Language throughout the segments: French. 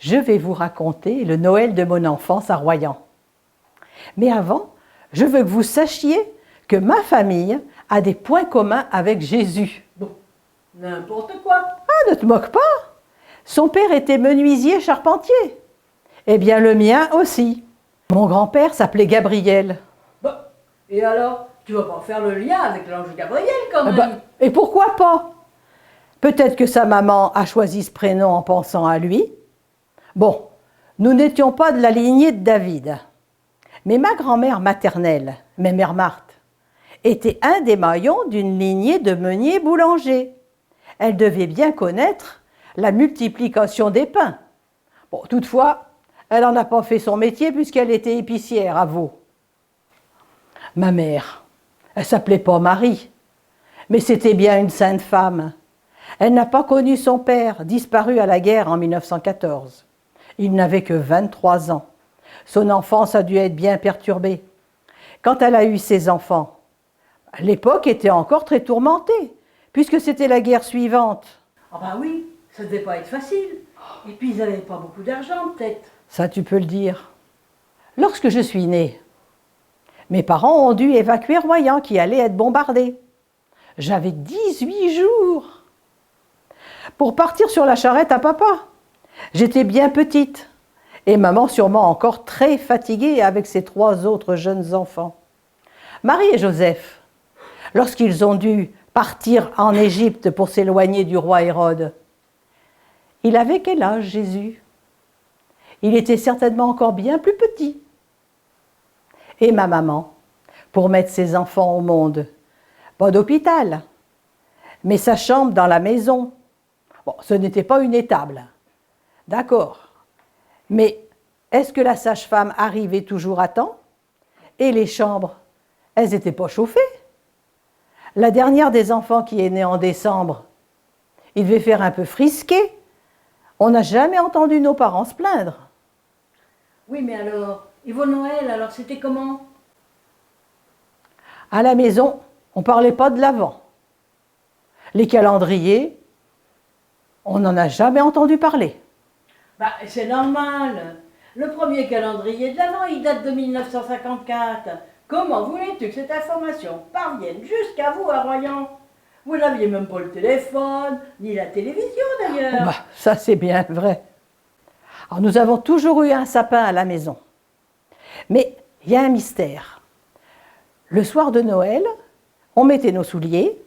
je vais vous raconter le Noël de mon enfance à Royan. Mais avant, je veux que vous sachiez que ma famille a des points communs avec Jésus. Bon, n'importe quoi. Ah, ne te moque pas! Son père était menuisier charpentier. Eh bien, le mien aussi. Mon grand-père s'appelait Gabriel. Bon, et alors, tu vas pas faire le lien avec l'ange Gabriel quand même. Et pourquoi pas? Peut-être que sa maman a choisi ce prénom en pensant à lui. Bon, nous n'étions pas de la lignée de David. Mais ma grand-mère maternelle, ma mère Marthe, était un des maillons d'une lignée de meuniers boulangers. Elle devait bien connaître la multiplication des pains. Bon, toutefois, elle n'en a pas fait son métier puisqu'elle était épicière à Vaud. Ma mère, elle s'appelait pas Marie, mais c'était bien une sainte femme. Elle n'a pas connu son père, disparu à la guerre en 1914. Il n'avait que 23 ans. Son enfance a dû être bien perturbée. Quand elle a eu ses enfants, l'époque était encore très tourmentée, puisque c'était la guerre suivante. Ah bah oui, ça devait pas être facile. Et puis ils n'avaient pas beaucoup d'argent peut-être. Ça, tu peux le dire. Lorsque je suis née, mes parents ont dû évacuer Royan qui allait être bombardé. J'avais 18 jours pour partir sur la charrette à papa. J'étais bien petite et maman sûrement encore très fatiguée avec ses 3 autres jeunes enfants. Marie et Joseph, lorsqu'ils ont dû partir en Égypte pour s'éloigner du roi Hérode, il avait quel âge Jésus? Il était certainement encore bien plus petit. Et ma maman, pour mettre ses enfants au monde, pas d'hôpital, mais sa chambre dans la maison. Bon, ce n'était pas une étable, d'accord. Mais est-ce que la sage-femme arrivait toujours à temps? Et les chambres, elles n'étaient pas chauffées. La dernière des enfants qui est née en décembre, il devait faire un peu frisqué. On n'a jamais entendu nos parents se plaindre. Oui, mais alors, et vos Noël, alors c'était comment? À la maison, on ne parlait pas de l'Avent. Les calendriers, on n'en a jamais entendu parler. Bah, c'est normal. Le premier calendrier de l'Avent, il date de 1954. Comment voulais-tu que cette information parvienne jusqu'à vous à Royan? Vous n'aviez même pas le téléphone, ni la télévision d'ailleurs. Bah, ça, c'est bien vrai. Alors, nous avons toujours eu un sapin à la maison. Mais il y a un mystère. Le soir de Noël, on mettait nos souliers,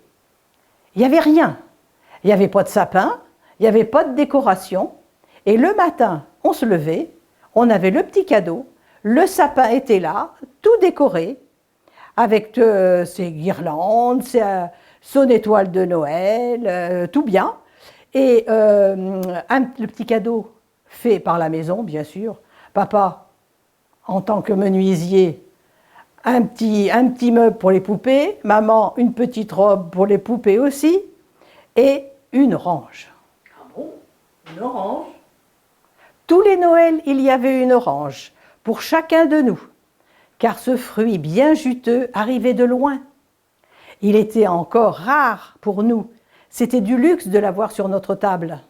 il n'y avait rien. Il n'y avait pas de sapin, il n'y avait pas de décoration. Et le matin, on se levait, on avait le petit cadeau, le sapin était là, tout décoré, avec ses guirlandes, son étoile de Noël, tout bien. Et le petit cadeau fait par la maison, bien sûr. Papa, en tant que menuisier, un petit meuble pour les poupées, maman, une petite robe pour les poupées aussi, et une orange. Ah bon? Une orange? Tous les Noëls, il y avait une orange, pour chacun de nous, car ce fruit bien juteux arrivait de loin. Il était encore rare pour nous, c'était du luxe de l'avoir sur notre table.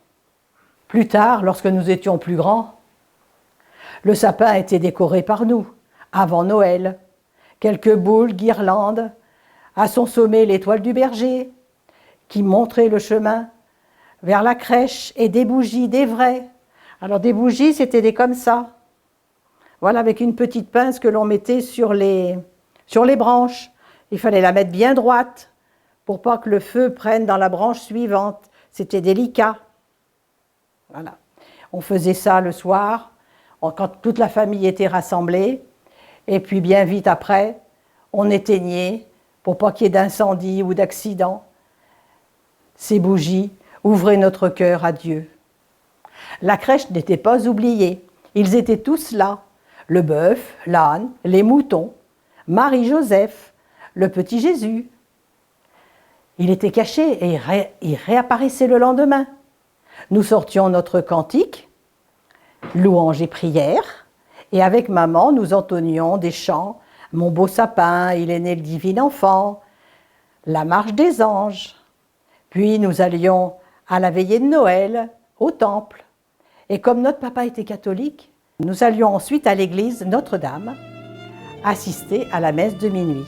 Plus tard, lorsque nous étions plus grands, le sapin était décoré par nous, avant Noël. Quelques boules, guirlandes, à son sommet l'étoile du berger, qui montrait le chemin vers la crèche, et des bougies, des vraies. Alors des bougies, c'était des comme ça. Voilà, avec une petite pince que l'on mettait sur les branches. Il fallait la mettre bien droite pour pas que le feu prenne dans la branche suivante. C'était délicat. Voilà. On faisait ça le soir, quand toute la famille était rassemblée. Et puis bien vite après, on éteignait pour pas qu'il y ait d'incendie ou d'accident. Ces bougies ouvraient notre cœur à Dieu. La crèche n'était pas oubliée. Ils étaient tous là. Le bœuf, l'âne, les moutons, Marie-Joseph, le petit Jésus. Il était caché et il réapparaissait le lendemain. Nous sortions notre cantique, louange et prière, et avec maman, nous entonnions des chants. Mon beau sapin, il est né le divin enfant, la marche des anges. Puis nous allions à la veillée de Noël, au temple. Et comme notre papa était catholique, nous allions ensuite à l'église Notre-Dame, assister à la messe de minuit.